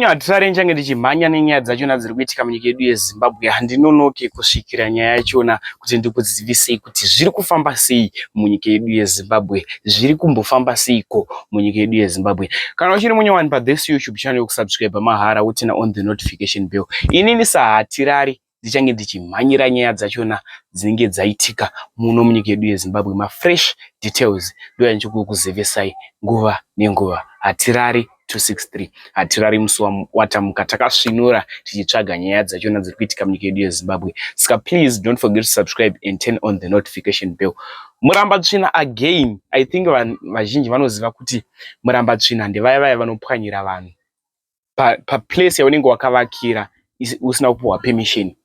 Hatirare nchange ndichimhanya nenyaya dzachona dziri kuitika munyika yedu yeZimbabwe. Handinonoki kusvikira nyaya yachona kuti ndikudzivisei kuti zviri kufamba sei munyika yedu yeZimbabwe, zviri kumbofamba seiko munyika yedu yeZimbabwe. Kana uchiri munyowani pa this YouTube channel kusubscribe mahara utina on the notification bell. Inini saHatirare ndichange ndichimhanyira nyaya dzachona dzinenge dzaitika muno munyika yedu yeZimbabwe. Ma fresh details ndoya ndichikukuzivesai nguva nenguva. Hatirare 263. Hatirare musi watamuka takasvinura tichitsvaga nyaya dzachona dziri kuitika munyika yedu yeZimbabwe. Saka please don't forget to subscribe and turn on the notification bell. Murambatsvina again. I think vazhinji vanoziva kuti murambatsvina ndevaya vanopwanyira vanhu. Pa place yaunenge wakavakira usina kupuwa permission.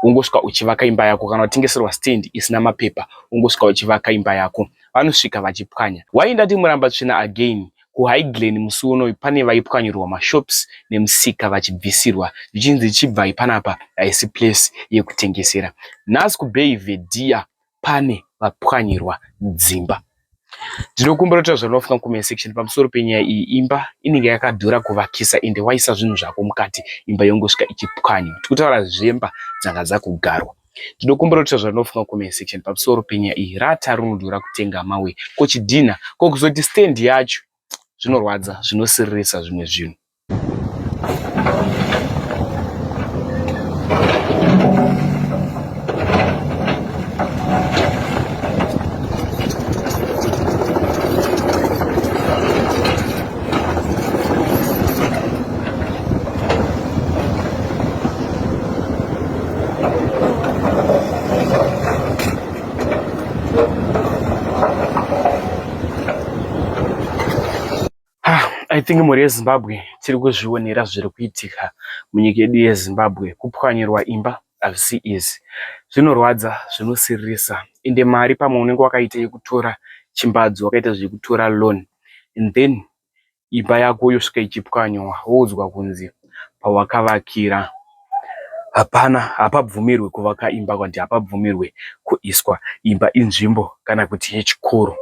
Ungosvika uchivaka imba yako kana utengeserwa stand isina mapepa, ungosvika uchivaka imba yako. Vanosvika vachipwanya. Why ndati murambatsvina again? KuHighland musi uno pane vaipwanyirwa mashops nemusika vachibvisirwa zvichinzi zvichibva ipanapa haisi place yekutengesera. Nhasi kuBay Vedea pane vapwanyirwa dzimba. Ndinokumbira kuti zvinofunga comment section pamusoro penyaya iyi. Imba inenge yakadhura kuvakisa ende waisa zvinhu zvako mukati, imba yongosvika ichipwanywa. Tikutaura zvemba dzanga dzakugarwa. Ndinokumbira kuti zvinofunga comment section pamusoro penyaya iyi. Rata rinodhura kutenga mawe. Kochidhina kokuzoti stand yacho zvinorwadza, zvinosiririsa zvimwe zvinhu. I think muri yeZimbabwe tiri kuzvionera zviri kuitika munyika yedu yeZimbabwe. Kupwanyirwa imba hazvisi easy. Zvinorwadza, zvinosiririsa. Ende mari pamwe unenge wakaita yekutora chimbadzo, wakaita zvekutora loan, and then imba yako yosvika ichipwanywa, woudzwa kunzi pawakavakira hapabvumirwe kuvaka imba, kuti hapabvumirwe kuiswa imba inzvimbo kana kuti yechikoro.